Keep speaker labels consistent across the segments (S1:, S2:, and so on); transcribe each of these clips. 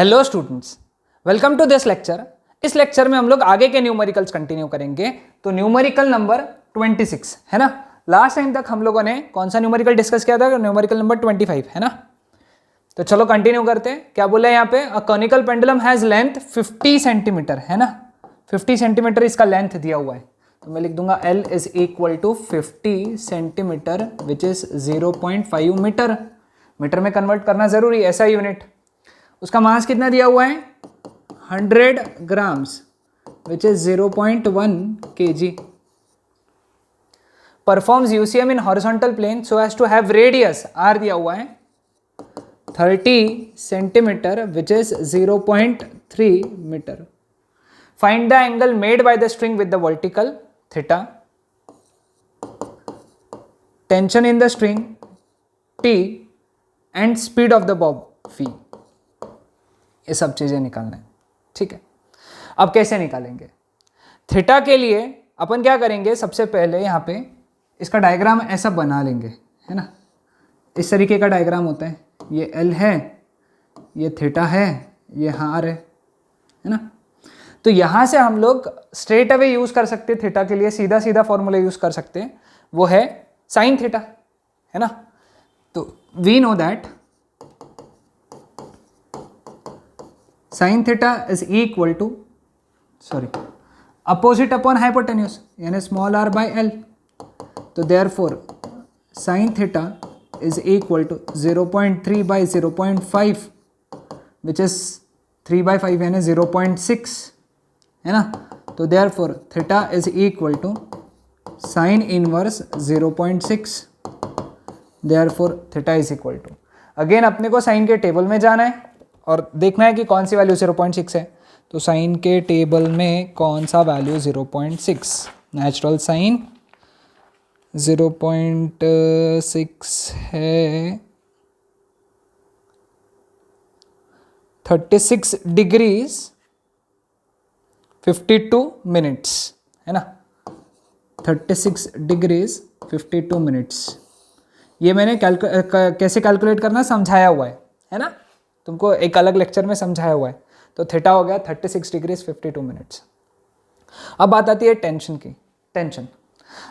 S1: Hello students, welcome to this lecture. इस lecture में हम लोग आगे के न्यूमेरिकल्स कंटिन्यू करेंगे। तो न्यूमेरिकल नंबर 26 है ना। लास्ट टाइम तक हम लोगों ने कौन सा न्यूमेरिकल डिस्कस किया था? न्यूमेरिकल नंबर 25 है ना। तो चलो कंटिन्यू करते हैं। क्या बोला है यहाँ पे? A conical pendulum has length 50 centimetre है ना। 50 सेंटीमीटर इसका लेंथ दिया हुआ है, तो मैं लिख दूंगा L is equal to 50 centimetre which is 0.5 metre. Metre में कन्वर्ट करना जरूरी, ऐसा यूनिट। उसका मास कितना दिया हुआ है? 100 grams which is 0.1 kg। Performs UCM in horizontal plane so as to have radius R दिया हुआ है 30 centimetre which is 0.3 metre. Find the angle made by the string with the vertical theta, tension in the string T and speed of the bob V। ये सब चीजें निकालना है, ठीक है। अब कैसे निकालेंगे? थीटा के लिए अपन क्या करेंगे? सबसे पहले यहाँ पे इसका डायग्राम ऐसा बना लेंगे, है ना। इस तरीके का डायग्राम होता है। ये L है, ये थीटा है, ये R है ना। तो यहाँ से हम लोग स्ट्रेट अवे यूज कर सकते हैं। थीटा के लिए सीधा सीधा फॉर्मूला यूज कर सकते हैं, वो है साइन थीटा, है ना। तो we know that sine theta is equal to opposite upon hypotenuse यानी स्मॉल r बाय L। तो therefore sine theta is equal to 0.3 by 0.5 which is 3 by 5 यानी 0.6 है ना। तो therefore theta is equal to sine inverse 0.6। Therefore theta is equal to, again अपने को sign के table में जाना है और देखना है कि कौन सी वैल्यू 0.6 है। तो साइन के टेबल में कौन सा वैल्यू 0.6? नेचुरल साइन 0.6 है 36 डिग्रीज 52 मिनट्स है ना। 36 डिग्रीज 52 मिनट्स। ये मैंने कैसे कैलकुलेट करना समझाया हुआ है ना। तुमको एक अलग लेक्चर में समझाया हुआ है। तो थीटा हो गया 36 डिग्रीज 52 मिनट्स। अब बात आती है टेंशन की। टेंशन,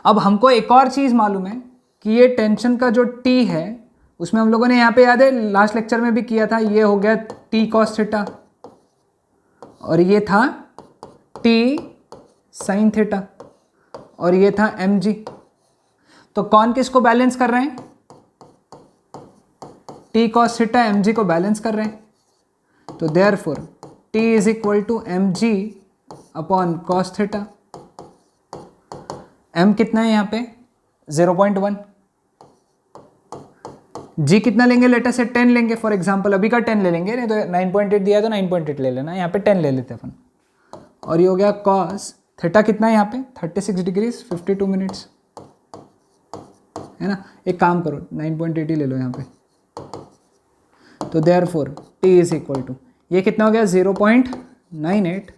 S1: अब हमको एक और चीज़ मालूम है कि ये टेंशन का जो T है, उसमें हम लोगों ने यहाँ पे याद है लास्ट लेक्चर में भी किया था, ये हो गया T cos थीटा और ये था T sin थीटा और ये था mg। तो कौन किसको बैलेंस कर रहे हैं? T cos थीटा mg को बैलेंस कर रहे हैं। तो therefore T is equal to mg upon cos theta. m कितना है यहाँ पे? 0.1। g कितना लेंगे? लेटर से 10 लेंगे फॉर एग्जांपल। अभी का 10 ले लेंगे, नहीं तो 9.8 दिया है तो 9.8 ले लेना। यहाँ पे 10 ले लेते अपन। और ये हो गया cos थीटा कितना है यहाँ पे? 36 डिग्रीज 52 मिनट्स है ना। एक काम करो 9.8 ही ले लो यहाँ पे। तो therefore T is equal to, ये कितना हो गया? 0.98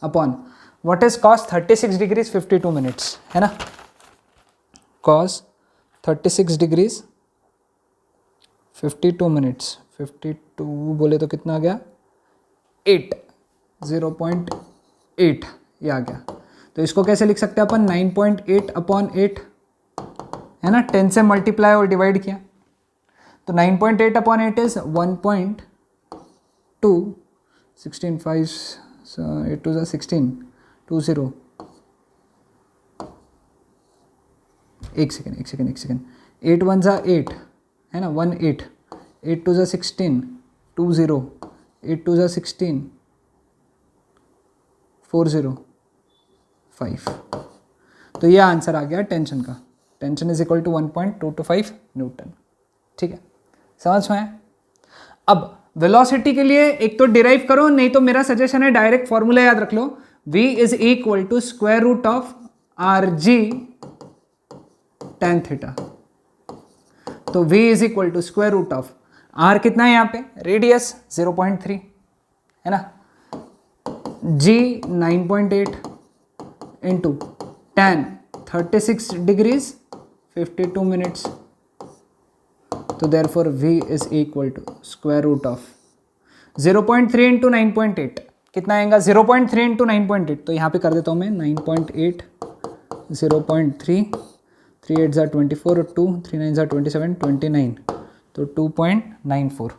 S1: upon what is cos 36 degrees 52 minutes है ना। cos 36 डिग्रीज 52 मिनट्स, 52 बोले तो कितना आ गया? 8, 0.8 ये आ गया। तो इसको कैसे लिख सकते हैं अपन? 9.8 अपॉन 8 है ना। 10 से मल्टीप्लाई और डिवाइड किया तो 9.8 अपॉन 8 इज 1.2, 16 5 8 2 16 20। एक सेकेंड 8 1 जा 8 है ना, 1 8 8 2 जा 16 20 8 2 जा 16 40 5। तो ये आंसर आ गया टेंशन का। Tension is equal to 1.225 newton. ठीक है, समझ में आया? अब वेलोसिटी के लिए एक तो डिराइव करो, नहीं तो मेरा सजेशन है डायरेक्ट फॉर्मूला याद रख लो। v is equal to square root of R G tan theta. तो v is equal to square root of r कितना है यहाँ पे? रेडियस 0.3 है ना, g 9.8 into tan 36 degrees 52 minutes. तो therefore v is equal to square root of 0.3 into 9.8 कितना आएगा? 0.3 इंटू 9.8, तो यहाँ पे कर देता हूँ मैं 9.8, 0.3, 3 8 ज़ा 24 और 2 3 9 ज़ा 27, 29, तो 2.94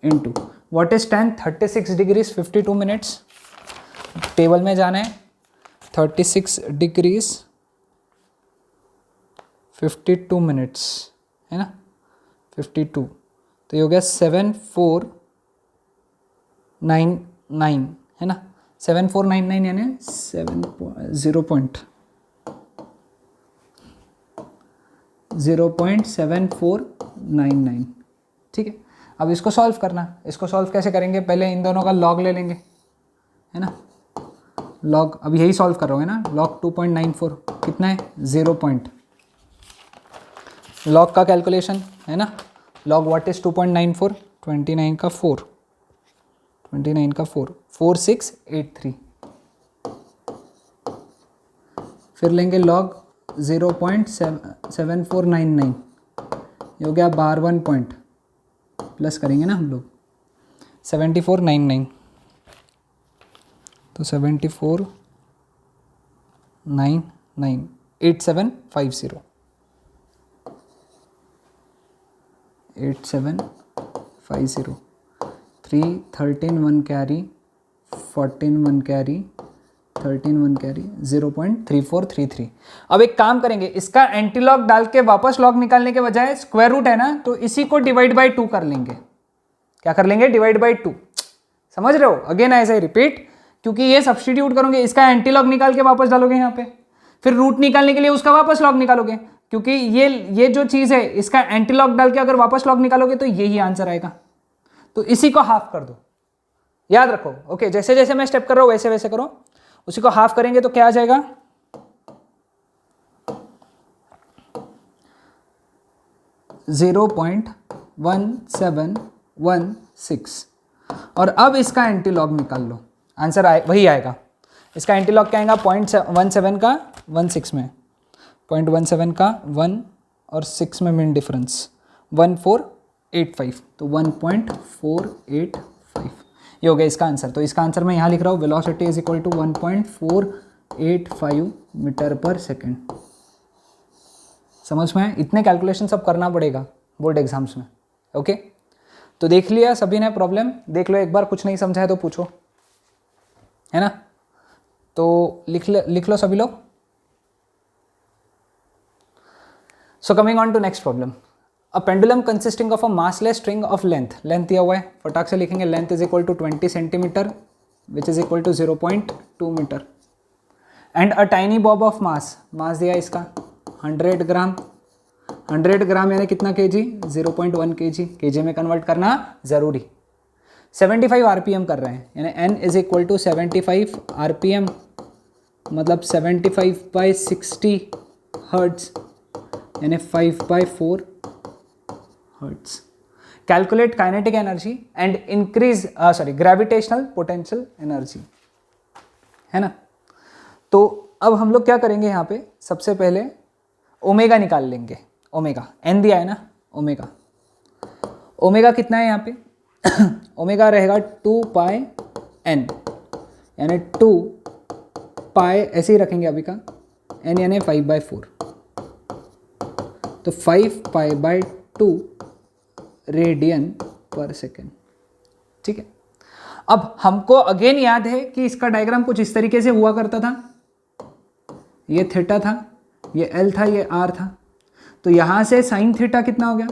S1: into what is tan 36 degrees 52 minutes. Table में जाना है, 36 डिग्रीज 52 मिनट्स है ना, 52, तो ये हो गया 7499 है ना, 7499 यानी 0.7499, ठीक है। अब इसको सॉल्व करना, इसको सॉल्व कैसे करेंगे? पहले इन दोनों का लॉग ले लेंगे है ना, लॉग, अब यही सॉल्व करोगे ना, लॉग 2.94 कितना है? 0 पॉइंट, लॉग का कैलकुलेशन है ना, लॉग व्हाट इज 2.94, 29 का 4, 29 का 4, 4683, फिर लेंगे लॉग 0.7499, ये हो गया 12 पॉइंट, प्लस करेंगे ना हम लोग 7499, तो 7499 8750, 8750, 3 13 1 कैरी, 14 1 कैरी, 13 1 कैरी, 0.3433। अब एक काम करेंगे, इसका एंटी लॉग डाल के वापस लॉग निकालने के बजाय स्क्वायर रूट है ना, तो इसी को डिवाइड बाई 2 कर लेंगे। क्या कर लेंगे? Divide by 2। समझ रहे हो? अगेन ऐसे ही रिपीट, क्योंकि ये सब्सटीट्यूट करोगे, इसका एंटी लॉग निकाल के वापस डालोगे यहाँ पे, फिर रूट निकालने के लिए उसका वापस लॉग निकालोगे, क्योंकि ये जो चीज़ है इसका एंटी लॉग डाल के अगर वापस लॉग निकालोगे तो यही आंसर आएगा। तो इसी को हाफ कर दो, याद रखो। ओके, जैसे जैसे मैं स्टेप कर रहा हूँ वैसे वैसे करो। उसी को हाफ करेंगे तो क्या आ जाएगा? 0.1716। और अब इसका एंटी लॉग निकाल लो, आंसर वही आएगा। इसका एंटी लॉग क्या आएगा? 0.17 का 1/6 में, 0.17 का 1 और 6 में मीन डिफरेंस 1485, तो 1.485 ये हो गया इसका आंसर। तो इसका आंसर मैं यहाँ लिख रहा हूँ, velocity is equal to 1.485 metre पर सेकेंड। समझ में? इतने कैलकुलेशन सब करना पड़ेगा बोर्ड एग्जाम्स में। ओके, तो देख लिया सभी ने प्रॉब्लम? देख लो एक बार, कुछ नहीं समझा है तो पूछो, है ना। तो लिख लो सभी लोग। So coming on to next problem, a pendulum consisting of a massless string of length दिया हुआ है, फटाक से लिखेंगे। Length is equal to 20 centimetre which is equal to 0.2 metre, and a tiny bob of mass दिया इसका 100 gram. 100 gram यानी कितना केजी? 0.1 केजी, केजी में कन्वर्ट करना जरूरी। 75 आरपीएम कर रहे हैं, यानी n is equal to 75 RPM, मतलब 75/60 हर्ट्ज, यानी 5/4 hertz. Calculate kinetic energy and increase gravitational potential energy, है ना। तो अब हम लोग क्या करेंगे यहाँ पे, सबसे पहले ओमेगा निकाल लेंगे। ओमेगा n दिया है ना, ओमेगा कितना है यहाँ पे? ओमेगा रहेगा 2πn, यानी 2π ऐसे ही रखेंगे अभी का, n यानी 5/4, तो 5π/2 रेडियन पर सेकेंड। ठीक है, अब हमको अगेन याद है कि इसका डायग्राम कुछ इस तरीके से हुआ करता था। ये थीटा था, ये एल था, ये आर था। तो यहां से साइन थीटा कितना हो गया?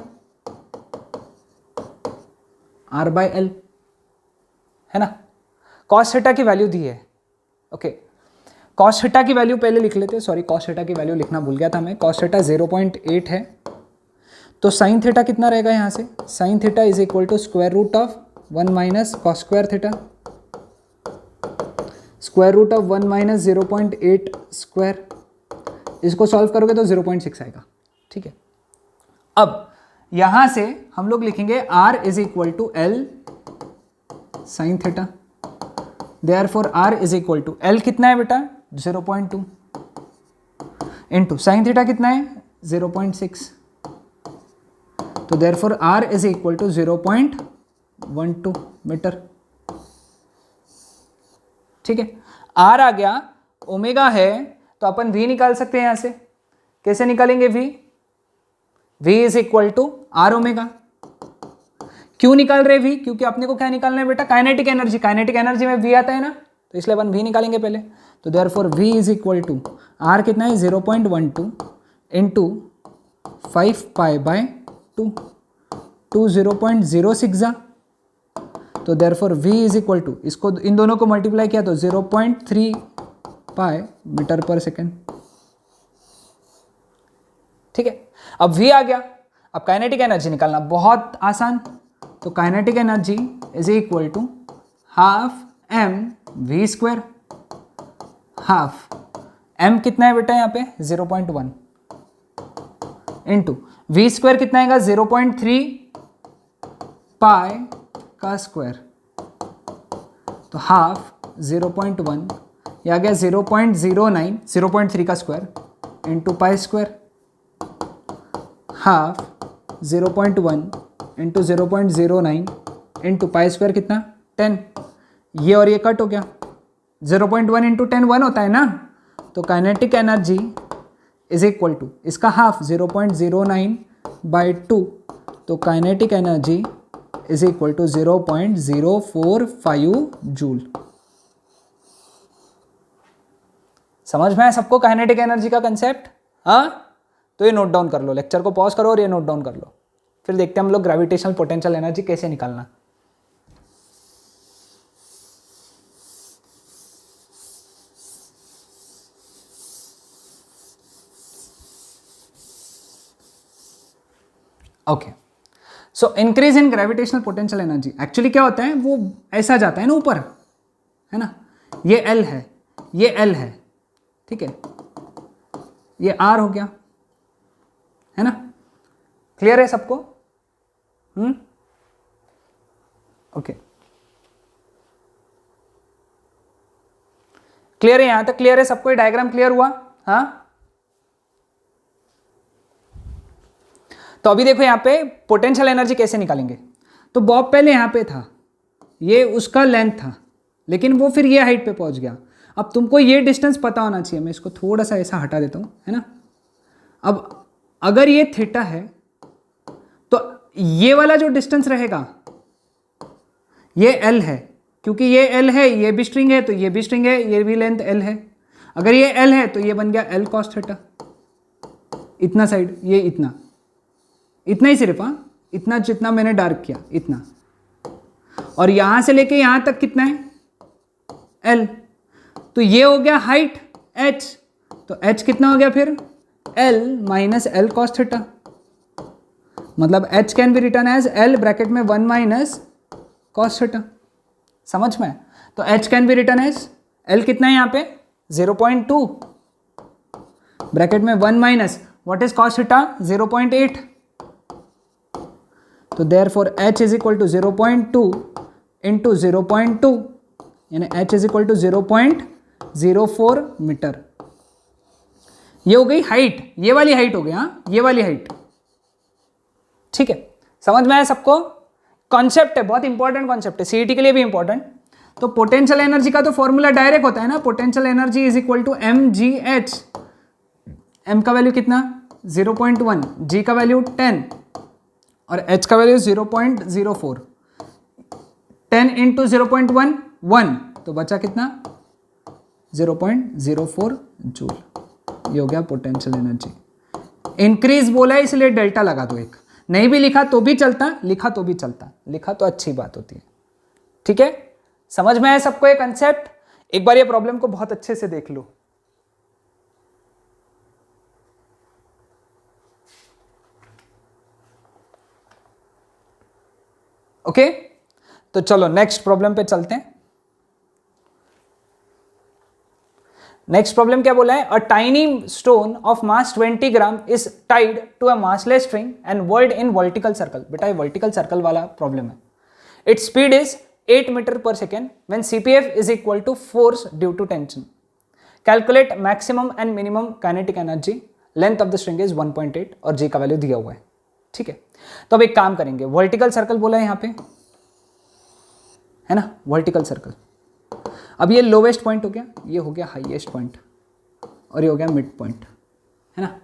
S1: r/l, है ना। कॉस थीटा की वैल्यू दी है। ओके, कॉस थीटा की वैल्यू पहले लिख लेते हैं। सॉरी, कॉस थीटा की वैल्यू लिखना भूल गया था मैं। कॉस थीटा 0.8 है, तो साइन थीटा कितना रहेगा यहाँ से? Sine theta is equal to square root of 1 minus cos square theta, square root of 1 minus 0.8 square. इसको सॉल्व करोगे तो 0.6 आएगा। ठीक है, अब यहां से हम लोग लिखेंगे r is equal to L sine theta, therefore r is equal to L कितना है बेटा? 0.2 इंटू साइन थीटा कितना है? 0.6, तो therefore r is equal to 0.6 0.12 metre. ठीक है, आर आ गया, ओमेगा है, तो अपन वी निकाल सकते हैं यहां से। कैसे निकालेंगे V? V is equal to R omega. क्यों निकाल रहे वी? क्योंकि अपने को क्या निकालना है बेटा? Kinetic energy. काइनेटिक एनर्जी में वी आता है ना, तो इसलिए अपन वी निकालेंगे पहले। तो therefore V is equal to R कितना है? 0.12 इंटू 5 पाई बाय 2, 2 0.06 जा, तो therefore v is equal to, इसको इन दोनों को मल्टीप्लाई किया तो 0.3 पाई मीटर पर सेकेंड। ठीक है, अब v आ गया। अब काइनेटिक एनर्जी निकालना बहुत आसान, तो kinetic energy is equal to half m v square. Half m कितना है बेटा यहाँ पे? 0.1 इंटू वी स्क्वायर कितना आएगा? 0.3 पाई का स्क्वायर, तो हाफ 0.1, ये आ गया 0.09, 0.3 का square into pi square, half 0.1 into 0.09 into pi square कितना? 10। ये और ये कट हो गया, 0.1 इंटू 10 1 होता है ना, तो kinetic energy is equal to इसका हाफ 0.09 बाई 2, तो kinetic energy is equal to 0.045 joule. समझ में आया सबको काइनेटिक एनर्जी का कंसेप्ट? हाँ, तो ये नोट डाउन कर लो, लेक्चर को पॉज करो और ये नोट डाउन कर लो, फिर देखते हैं हम लोग ग्रेविटेशनल पोटेंशियल एनर्जी कैसे निकालना। Okay, so increase in gravitational potential energy, actually क्या होता है, वो ऐसा जाता है ना ऊपर, है ना, ये L है, ये L है, ठीक है, ये R हो गया, है ना, क्लियर है सबको? ओके, क्लियर है, यहां तक क्लियर है सबको? ये डायग्राम क्लियर हुआ? हाँ, तो अभी देखो यहाँ पे पोटेंशियल एनर्जी कैसे निकालेंगे। तो बॉब पहले यहाँ पे था, ये उसका लेंथ था, लेकिन वो फिर ये हाइट पे पहुँच गया। अब तुमको ये डिस्टेंस पता होना चाहिए, मैं इसको थोड़ा सा ऐसा हटा देता हूँ, है ना। अब अगर ये थीटा है तो ये वाला जो डिस्टेंस रहेगा ये L है, क्योंकि ये L है, ये भी स्ट्रिंग है, तो ये भी स्ट्रिंग है, ये भी लेंथ L है। अगर ये L है तो ये बन गया L cos थीटा, इतना साइड, ये इतना, इतना ही सिर्फ, हाँ, इतना जितना मैंने डार्क किया इतना, और यहां से लेके यहां तक कितना है? L, तो ये हो गया हाइट h, तो h कितना हो गया फिर? L minus L cos theta, मतलब h can be written as L bracket में 1 माइनस cos थीटा। समझ में? तो h can be written as L कितना है यहाँ पे? 0.2 ब्रैकेट में 1 minus what is cos theta? 0.8, तो therefore h is equal to 0.2 into 0.2, यानी h is equal to 0.04 metre. ये हो गई हाइट, ये वाली हाइट हो गई, हाँ, ये वाली हाइट। ठीक है, समझ में आया सबको? कॉन्सेप्ट है, बहुत इंपॉर्टेंट कॉन्सेप्ट है, सीईटी के लिए भी इंपॉर्टेंट। तो पोटेंशियल एनर्जी का तो फॉर्मूला डायरेक्ट होता है ना, potential energy is equal to mgh। m का वैल्यू कितना? 0.1, g का वैल्यू 10 और h का वैल्यू 0.04। 10 इंटू 0.1 1, तो बचा कितना? 0.04 जूल। ये हो गया पोटेंशियल एनर्जी। इंक्रीज बोला है इसलिए डेल्टा लगा दो एक, नहीं भी लिखा तो भी चलता, लिखा तो भी चलता, लिखा तो अच्छी बात होती है। ठीक है, समझ में आया सबको ये कंसेप्ट? एक बार ये प्रॉब्लम को बहुत अच्छे से देख लो। ओके, तो चलो नेक्स्ट प्रॉब्लम पे चलते हैं। नेक्स्ट प्रॉब्लम क्या बोला है? अ tiny stone of mass 20 gram is tied to a massless string and whirled in vertical circle. बेटा ये वर्टिकल सर्कल वाला प्रॉब्लम है। इट्स स्पीड इज 8 मीटर पर second when CPF is equal to force due to tension. Calculate maximum and minimum kinetic energy. Length of the string is 1.8 और G का value दिया हुआ है। ठीक है, तो अब एक काम करेंगे, वर्टिकल सर्कल बोला है यहाँ पे, है ना, वर्टिकल सर्कल। अब ये लोवेस्ट पॉइंट हो गया, ये हो गया हाईएस्ट पॉइंट, और ये हो गया मिड पॉइंट, है ना।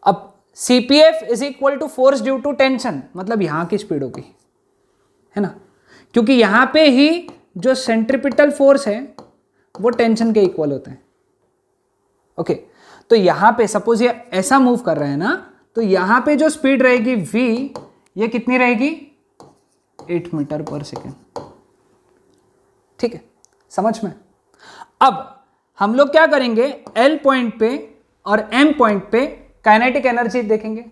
S1: अब CPF is equal to force due to tension, मतलब यहाँ की स्पीड होगी, है ना, क्योंकि यहाँ पे ही जो सेंट्रिपिटल फोर्स है वो टेंशन के इक्वल होता है। ओके, तो यहाँ पे सपोज ये ऐसा मूव कर रहा है ना, तो यहाँ पे जो स्पीड रहेगी v, ये कितनी रहेगी 8 मीटर पर सेकेंड। ठीक है, समझ में। अब हम लोग क्या करेंगे, L पॉइंट पे और M पॉइंट पे काइनेटिक एनर्जी देखेंगे।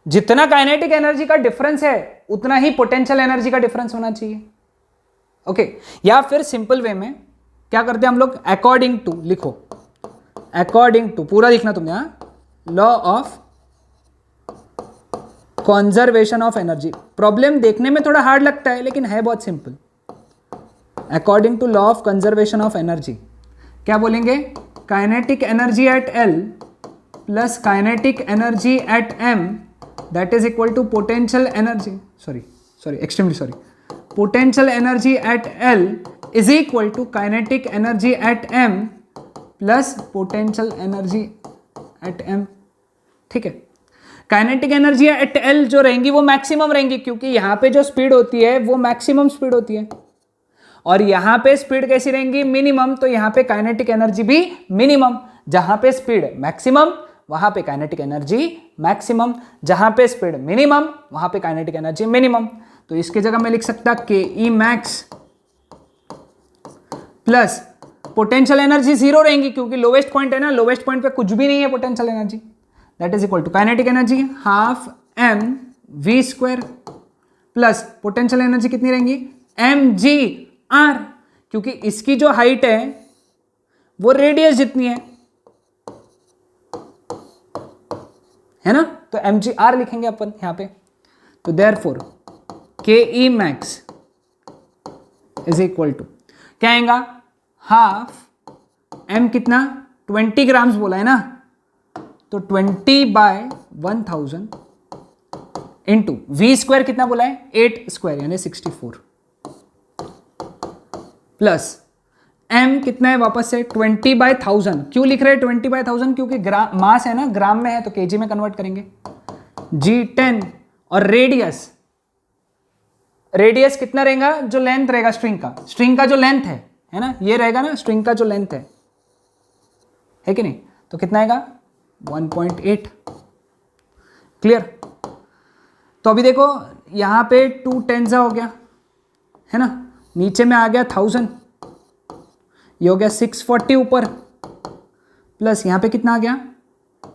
S1: जितना काइनेटिक एनर्जी का डिफरेंस है उतना ही पोटेंशियल एनर्जी का डिफरेंस होना चाहिए। ओके, या फिर सिंपल वे में क्या करते हैं हम लोग, अकॉर्डिंग टू लिखो, अकॉर्डिंग टू पूरा लिखना तुमने, law of conservation of energy. Problem देखने में थोड़ा हार्ड लगता है लेकिन है बहुत simple. According to law of conservation of energy क्या बोलेंगे, kinetic energy at L plus kinetic energy at M that is equal to potential energy, extremely sorry, potential energy at L is equal to kinetic energy at M plus potential energy at M। ठीक है, kinetic energy at L जो रहेंगी वो maximum रहेंगी, क्योंकि यहाँ पे जो स्पीड होती है वो मैक्सिमम स्पीड होती है, और यहाँ पे स्पीड कैसी रहेंगी, मिनिमम। तो यहाँ पे काइनेटिक एनर्जी भी मिनिमम। जहाँ पे स्पीड मैक्सिमम वहाँ पे काइनेटिक एनर्जी मैक्सिमम, जहाँ पे स्पीड मिनिमम वहाँ पे काइनेटिक एनर्जी मिनिमम। तो इसके जगह मैं लिख सकता KE max plus potential energy 0 रहेंगी, क्योंकि लोवेस्ट पॉइंट है ना, लोवेस्ट पॉइंट पे कुछ भी नहीं है potential energy, that is equal to kinetic energy half mv² plus potential energy कितनी रहेंगी mgr, क्योंकि इसकी जो हाइट है वो रेडियस जितनी है ना, तो mgr लिखेंगे अपन यहां पे। तो therefore KE max is equal to क्या आएगा, हाफ m कितना 20 ग्राम्स बोला है ना, तो 20/1000 इंटू v² कितना बोला है 8² यानी 64 प्लस m कितना है वापस से 20/1000। क्यों लिख रहे हैं 20/1000, क्योंकि मास है ना, ग्राम में है तो kg में कन्वर्ट करेंगे, g10 और रेडियस कितना रहेगा, जो लेंथ रहेगा स्ट्रिंग का जो लेंथ है ना, ये रहेगा ना स्ट्रिंग का जो लेंथ है कि नहीं, तो कितना आएगा 1.8। क्लियर। तो अभी देखो यहाँ पे 2 10 हो गया है ना, नीचे में आ गया 1000, ये हो गया 640 ऊपर, प्लस यहाँ पे कितना आ गया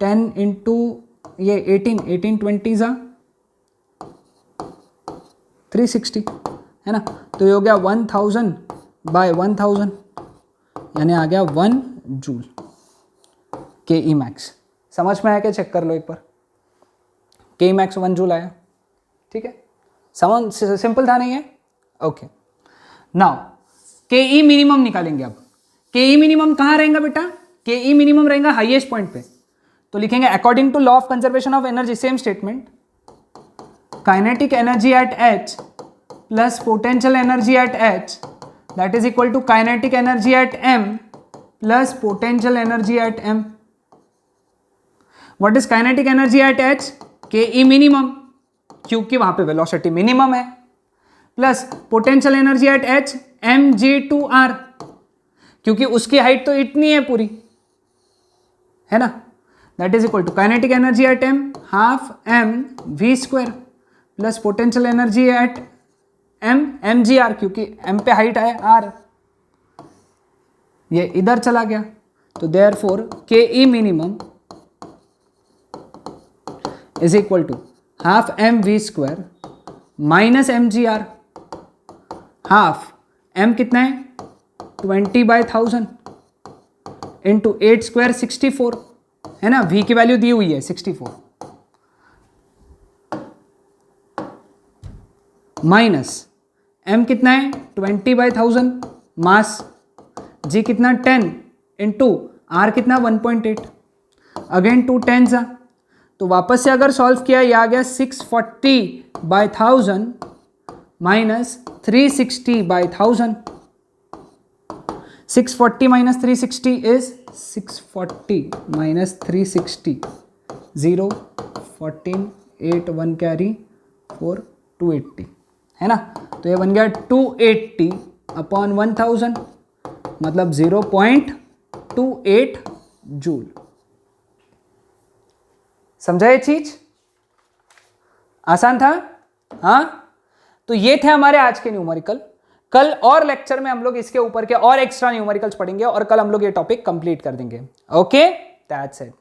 S1: 10 इंटू ये 18 20 360 है ना, तो ये हो गया 1000/1000 यानी आ गया 1 जूल KE मैक्स। समझ में आया क्या, चेक कर लो एक बार, KE मैक्स 1 जूल आया। ठीक है, समझ सिंपल था नहीं है। ओके, नाउ KE मिनिमम निकालेंगे। अब KE मिनिमम कहाँ रहेगा बेटा, KE मिनिमम रहेगा हाईएस्ट पॉइंट पे, तो लिखेंगे according to law of conservation of energy, same statement, kinetic energy at H plus potential energy at H that is equal to kinetic energy at M plus potential energy at M। What is kinetic energy at H, KE minimum, क्योंकि वहां पे velocity minimum है, plus potential energy at H mg2r, क्योंकि उसकी height तो इतनी है पूरी, है ना, that is equal to kinetic energy at M half mv² plus potential energy at M mgr, क्योंकि M पे हाइट है r, ये इधर चला गया, तो therefore KE minimum is equal to half mv² minus mgr, half m कितना है 20/1000 इंटू 8² 64 है ना, v की वैल्यू दी हुई है 64, माइनस m कितना है 20/1000 मास, g कितना 10 इंटू r कितना 1.8, अगेन 2 10s, तो वापस से अगर सॉल्व किया, ये आ गया 640/1000 minus 360 by 1000. 640 minus 360 is 640 minus 360. 0, 14, 8, 1 carry 4, 280 है ना. तो ये बन गया 280 अपॉन 1000 मतलब 0.28 जूल. समझा ये चीज? आसान था. हाँ, तो ये थे हमारे आज के न्यूमेरिकल. कल और लेक्चर में हम लोग इसके ऊपर के और एक्स्ट्रा न्यूमेरिकल्स पढ़ेंगे और कल हम लोग ये टॉपिक कंप्लीट कर देंगे. Okay, that's it.